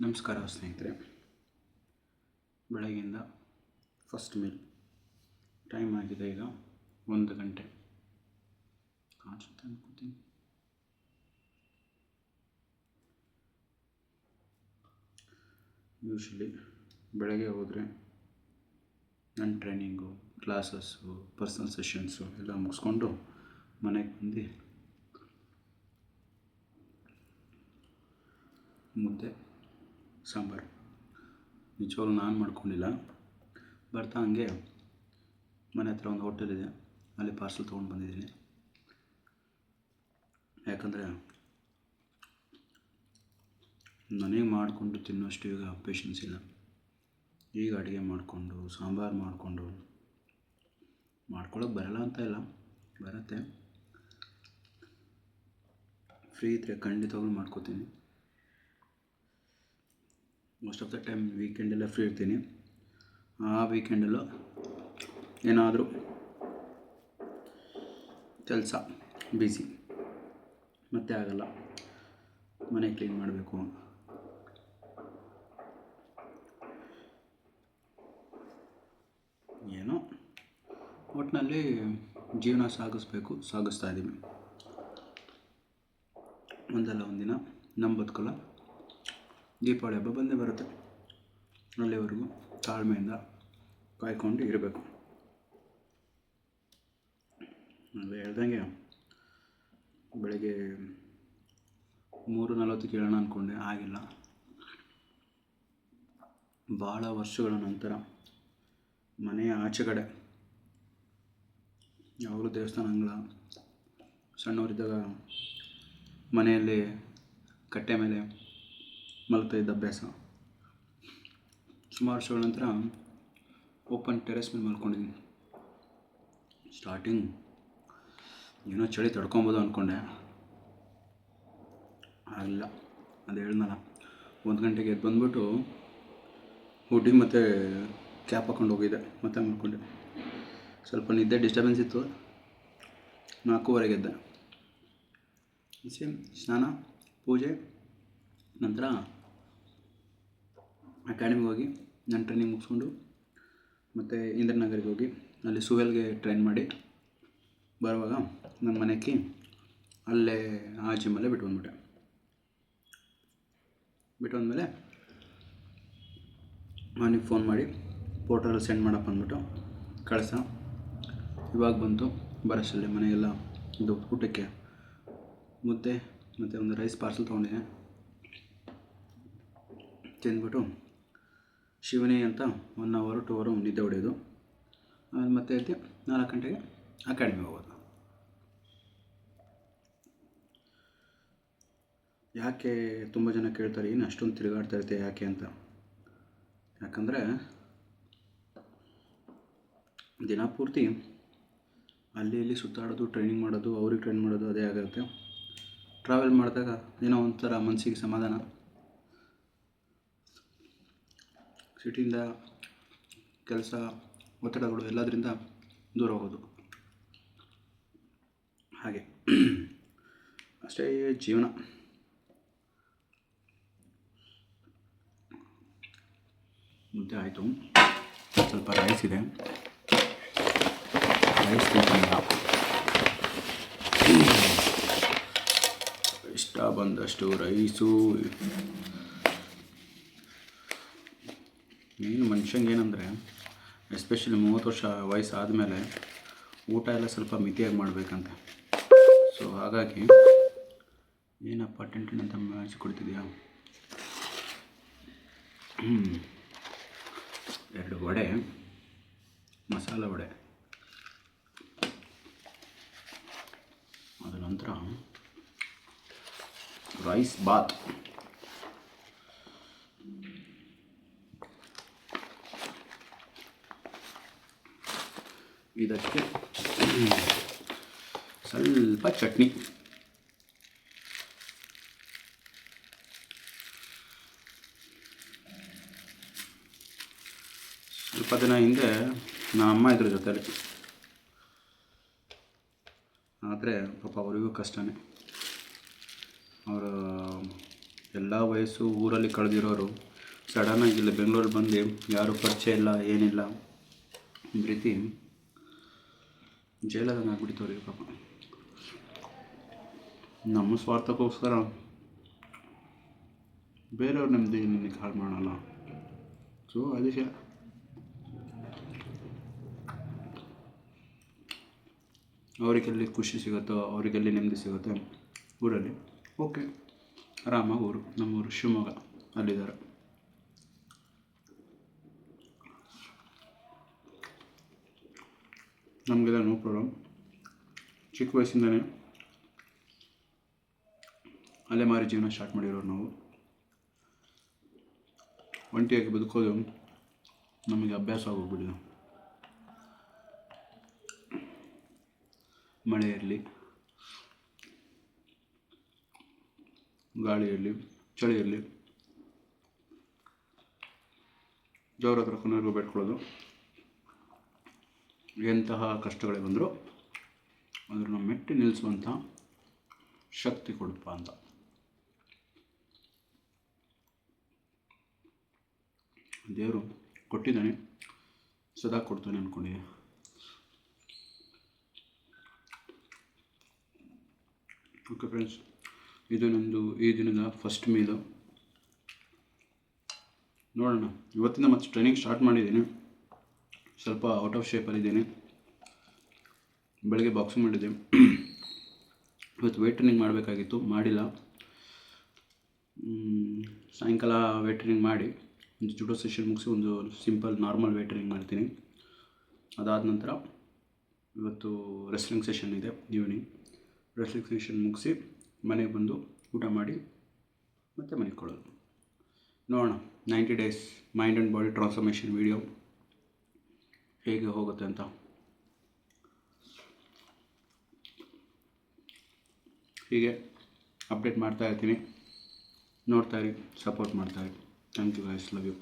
ನಮಸ್ಕಾರ ಸ್ನೇಹಿತರೆ. ಬೆಳಗ್ಗಿಂದ first meal time ಆಗಿದೆ. ಈಗ 1 ಗಂಟೆ ಕಾಣಿಸುತ್ತೆ ಅನ್ಕೋತೀನಿ. ಯೂಶ್ವಲಿ ಬೆಳಗ್ಗೆ ಹೋದರೆ ನನ್ನ ಟ್ರೈನಿಂಗು, ಕ್ಲಾಸಸ್ಸು, ಪರ್ಸನಲ್ ಸೆಷನ್ಸು ಎಲ್ಲ ಮುಗಿಸ್ಕೊಂಡು ಮನೆಗೆ ಬಂದು ಮುದ್ದೆ ಸಾಂಬಾರು ನಿಜವಾಗ್ಲೂ ನಾನು ಮಾಡ್ಕೊಂಡಿಲ್ಲ. ಬರ್ತಾ ಹಂಗೆ ಮನೆ ಹತ್ರ ಒಂದು ಹೋಟೆಲ್ ಇದೆ, ಅಲ್ಲಿ ಪಾರ್ಸಲ್ ತೊಗೊಂಡು ಬಂದಿದ್ದೀನಿ. ಯಾಕಂದರೆ ನನಗೆ ಮಾಡಿಕೊಂಡು ತಿನ್ನೋಷ್ಟು ಈಗ ಪೇಷನ್ಸ್ ಇಲ್ಲ. ಈಗ ಅಡುಗೆ ಮಾಡಿಕೊಂಡು ಸಾಂಬಾರು ಮಾಡ್ಕೊಳ್ಳೋಕೆ ಬರಲ್ಲ ಅಂತ ಇಲ್ಲ, ಬರುತ್ತೆ. ಫ್ರೀ ಇದ್ದರೆ ಖಂಡಿತವಾಗ್ಲೂ ಮಾಡ್ಕೋತೀನಿ. ಮೋಸ್ಟ್ ಆಫ್ ದ ಟೈಮ್ ವೀಕೆಂಡೆಲ್ಲ ಫ್ರೀ ಇರ್ತೀನಿ. ಆ ವೀಕೆಂಡಲ್ಲೂ ಏನಾದರೂ ಕೆಲಸ ಬ್ಯುಸಿ, ಮತ್ತೆ ಆಗಲ್ಲ. ಮನೆ ಕ್ಲೀನ್ ಮಾಡಬೇಕು, ಏನೋ ಒಟ್ಟಿನಲ್ಲಿ ಜೀವನ ಸಾಗಿಸ್ತಾ ಇದ್ದೀವಿ. ಒಂದಲ್ಲ ಒಂದಿನ ನಮ್ಮ ಬದುಕಲ್ಲ. ದೀಪಾವಳಿ ಹಬ್ಬ ಬಂದೇ ಬರುತ್ತೆ. ಅಲ್ಲಿವರೆಗೂ ತಾಳ್ಮೆಯಿಂದ ಕಾಯ್ಕೊಂಡು ಇರಬೇಕು. ಅದೇ ಹೇಳ್ದಂಗೆ ಬೆಳಗ್ಗೆ 3:40 ಕೇಳೋಣ ಅಂದ್ಕೊಂಡೆ, ಆಗಿಲ್ಲ. ಭಾಳ ವರ್ಷಗಳ ನಂತರ ಮನೆಯ ಆಚೆ ಕಡೆ, ಯಾವಾಗಲೂ ದೇವಸ್ಥಾನಗಳ ಸಣ್ಣವರಿದ್ದಾಗ ಮನೆಯಲ್ಲಿ ಕಟ್ಟೆ ಮೇಲೆ ಮಲಗ್ತಾ ಇದ್ದ ಅಭ್ಯಾಸ. ಸುಮಾರು ವರ್ಷಗಳ ನಂತರ ಓಪನ್ ಟೆರೆಸ್ ಮೇಲೆ ಮಲ್ಕೊಂಡಿದ್ದೀನಿ. ಸ್ಟಾರ್ಟಿಂಗ್ ಏನೋ ಚಳಿ ತಡ್ಕೊಬೋದು ಅಂದ್ಕೊಂಡೆ, ಆಗಲಿಲ್ಲ. ಅದು ಹೇಳಿದ್ನಲ್ಲ, 1 ಗಂಟೆಗೆ ಎದ್ದು ಬಂದುಬಿಟ್ಟು ಹುಡ್ಡಿ ಮತ್ತು ಕ್ಯಾಪ್ ಹಾಕ್ಕೊಂಡು ಹೋಗಿದ್ದೆ, ಮತ್ತೆ ಮಲ್ಕೊಂಡೆ. ಸ್ವಲ್ಪ ನಿದ್ದೆ ಡಿಸ್ಟರ್ಬೆನ್ಸ್ ಇತ್ತು. 4:15 ಎದ್ದೆ. ಸೇಮ್ ಸ್ನಾನ, ಪೂಜೆ, ನಂತರ ಅಕಾಡೆಮಿಗೆ ಹೋಗಿ ನನ್ನ ಟ್ರೈನಿಂಗ್ ಮುಗಿಸ್ಕೊಂಡು ಮತ್ತು ಇಂದ್ರನಗರಿಗೆ ಹೋಗಿ ಅಲ್ಲಿ ಸುವೆಲ್ಗೆ ಟ್ರೈನ್ ಮಾಡಿ ಬರುವಾಗ ನನ್ನ ಮನೆಗೆ ಅಲ್ಲೇ ಆ ಜಿಮ್ಮಲ್ಲೇ ಬಿಟ್ಟು ಬಂದ್ಮೇಲೆ ಅವನಿಗೆ ಫೋನ್ ಮಾಡಿ ಪೋರ್ಟರಲ್ಲಿ ಸೆಂಡ್ ಮಾಡಪ್ಪ ಅಂದ್ಬಿಟ್ಟು ಕಳಿಸ. ಇವಾಗ ಬಂತು ಬರೋಷ್ಟರಲ್ಲಿ ಮನೆಗೆಲ್ಲ ಇದು ಊಟಕ್ಕೆ ಮುದ್ದೆ ಮತ್ತು ಒಂದು ರೈಸ್ ಪಾರ್ಸಲ್ ತೊಗೊಂಡಿದ್ದೆ. ತಿಂದ್ಬಿಟ್ಟು ಶಿವನಿ ಅಂತ 1 hour 2 hour ನಿದ್ದೆ ಹೊಡೆಯೋದು. ಆಮೇಲೆ ಮತ್ತೆ ಎದ್ದು 4 ಗಂಟೆಗೆ ಅಕಾಡೆಮಿಗೆ ಹೋಗೋದು. ಯಾಕೆ ತುಂಬ ಜನ ಕೇಳ್ತಾರೆ, ಏನು ಅಷ್ಟೊಂದು ತಿರುಗಾಡ್ತಾ ಇರುತ್ತೆ ಯಾಕೆ ಅಂತ. ಯಾಕಂದರೆ ದಿನ ಪೂರ್ತಿ ಅಲ್ಲಿ ಇಲ್ಲಿ ಸುತ್ತಾಡೋದು, ಟ್ರೈನಿಂಗ್ ಮಾಡೋದು, ಅವ್ರಿಗೆ ಟ್ರೈನ್ ಮಾಡೋದು ಅದೇ ಆಗುತ್ತೆ. ಟ್ರಾವೆಲ್ ಮಾಡಿದಾಗ ಏನೋ ಒಂಥರ ಮನಸ್ಸಿಗೆ ಸಮಾಧಾನ. ಸಿಟಿಯಿಂದ ಕೆಲಸ ಒತ್ತಡಗಳು ಎಲ್ಲದರಿಂದ ದೂರ ಹೋಗೋದು, ಹಾಗೆ ಅಷ್ಟೇ ಜೀವನ. ಮುದ್ದೆ ಆಯಿತು, ಸ್ವಲ್ಪ ರೈಸ್ ಇದೆ, ರೈಸ್ ತಿಂತಿಲ್ಲ. ಇಷ್ಟ ಬಂದಷ್ಟು ರೈಸು. ಮೇನ್ ಮನುಷ್ಯಂಗೆ ಏನಂದರೆ, ಎಸ್ಪೆಷಲಿ 30 ವರ್ಷ ವಯಸ್ಸಾದಮೇಲೆ ಊಟ ಎಲ್ಲ ಸ್ವಲ್ಪ ಮಿತಿಯಾಗಿ ಮಾಡಬೇಕಂತ. ಸೊ ಹಾಗಾಗಿ ಏನಪ್ಪ ಟೆಂಟನ್ ಅಂತ ಮ್ಯಾಚ್ ಕೊಡ್ತಿದ್ಯಾ. 2 ವಡೆ, ಮಸಾಲ ವಡೆ, ಅದ ನಂತರ ರೈಸ್ ಬಾತ್. ಇದಕ್ಕೆ ಸ್ವಲ್ಪ ಚಟ್ನಿ. ಸ್ವಲ್ಪ ದಿನ ಹಿಂದೆ ನಮ್ಮ ಅಮ್ಮ ಇದ್ರ ಜೊತೆಲಿ, ಆದರೆ ಪಾಪ ಅವರಿಗೂ ಕಷ್ಟನೇ. ಅವರು ಎಲ್ಲ ವಯಸ್ಸು ಊರಲ್ಲಿ ಕಳೆದಿರೋರು ಸಡನ್ನಾಗಿ ಇಲ್ಲಿ ಬೆಂಗಳೂರಲ್ಲಿ ಬಂದು ಯಾರೂ ಪರಿಚಯ ಇಲ್ಲ ಏನಿಲ್ಲ ಈ ರೀತಿ ಜೈಲದಂಗೆ ಆಗ್ಬಿಡ್ತವ್ರಿಗೆ ಪಾಪ. ನಮ್ಮ ಸ್ವಾರ್ಥಕ್ಕೋಸ್ಕರ ಬೇರೆಯವ್ರ ನೆಮ್ಮದಿ ನಿನಗೆ ಹಾಳು ಮಾಡಲ್ಲ. ಸೊ ಅದಕ್ಕೆ ಅವರಿಗೆಲ್ಲಿ ಖುಷಿ ಸಿಗುತ್ತೋ ಅವರಿಗೆಲ್ಲಿ ನೆಮ್ಮದಿ ಸಿಗುತ್ತೆ ಊರಲ್ಲಿ, ಓಕೆ ಆರಾಮಾಗಿ ಊರು, ನಮ್ಮೂರು ಶಿವಮೊಗ್ಗ ಅಲ್ಲಿದ್ದಾರೆ. ನಮಗೆಲ್ಲ ನೋ ಪ್ರಾಬ್ಲಮ್. ಚಿಕ್ಕ ವಯಸ್ಸಿಂದನೇ ಅಲೆಮಾರಿ ಜೀವನ ಸ್ಟಾರ್ಟ್ ಮಾಡಿರೋರು ನಾವು. ಒಂಟಿಯಾಗಿ ಬದುಕೋದು ನಮಗೆ ಅಭ್ಯಾಸ ಆಗೋಗ್ಬಿಟ್ಟಿದೆ. ಮಳೆ ಇರಲಿ, ಗಾಳಿ ಇರಲಿ, ಚಳಿ ಇರಲಿ, ದೇವ್ರ ಹತ್ರ ಕೊನೆಗೂ ಬೇಡ್ಕೊಳ್ಳೋದು, ಎಂತಹ ಕಷ್ಟಗಳೇ ಬಂದರೂ ಅದನ್ನು ಮೆಟ್ಟಿ ನಿಲ್ಲಿಸುವಂಥ ಶಕ್ತಿ ಕೊಡಪ್ಪ ಅಂತ. ದೇವರು ಕೊಟ್ಟಿದ್ದಾನೆ, ಸದಾ ಕೊಡ್ತಾನೆ ಅಂದ್ಕೊಂಡಿದ್ದೆ. ಓಕೆ ಫ್ರೆಂಡ್ಸ್, ಇದು ನಮ್ಮದು ಈ ದಿನದ ಫಸ್ಟ್ ಮೀಲು. ನೋಡೋಣ, ಇವತ್ತಿಂದ ಮತ್ತೆ ಟ್ರೈನಿಂಗ್ ಸ್ಟಾರ್ಟ್ ಮಾಡಿದ್ದೀನಿ. ಸ್ವಲ್ಪ ಔಟ್ ಆಫ್ ಶೇಪಲ್ಲಿದ್ದೀನಿ. ಬೆಳಗ್ಗೆ ಬಾಕ್ಸಿಂಗ್ ಮಾಡಿದ್ದೆ, ಇವತ್ತು ವೇಟ್ ಟ್ರೈನಿಂಗ್ ಮಾಡಬೇಕಾಗಿತ್ತು, ಮಾಡಿಲ್ಲ. ಸಾಯಂಕಾಲ ವೇಟ್ ಟ್ರೈನಿಂಗ್ ಮಾಡಿ ಒಂದು ಜುಡೋ ಸೆಷನ್ ಮುಗಿಸಿ ಒಂದು ಸಿಂಪಲ್ ನಾರ್ಮಲ್ ವೇಟ್ ಟ್ರೈನಿಂಗ್ ಮಾಡ್ತೀನಿ. ಅದಾದ ನಂತರ ಇವತ್ತು ರೆಸ್ಲಿಂಗ್ ಸೆಷನ್ ಇದೆ ಈವ್ನಿಂಗ್. ರೆಸ್ಲಿಂಗ್ ಸೆಷನ್ ಮುಗಿಸಿ ಮನೆಗೆ ಬಂದು ಊಟ ಮಾಡಿ ಮತ್ತೆ ಮನೆಗೆ ಕೊಡೋದು. ನೋಡೋಣ 90 days mind and body transformation video ಹೇಗೆ ಹೋಗುತ್ತೆ ಅಂತ. ಹೀಗೆ ಅಪ್ಡೇಟ್ ಮಾಡ್ತಾ ಇರ್ತೀನಿ, ನೋಡ್ತಾ ಇರಿ, ಸಪೋರ್ಟ್ ಮಾಡ್ತಾ ಇರಿ. Thank you guys, love you.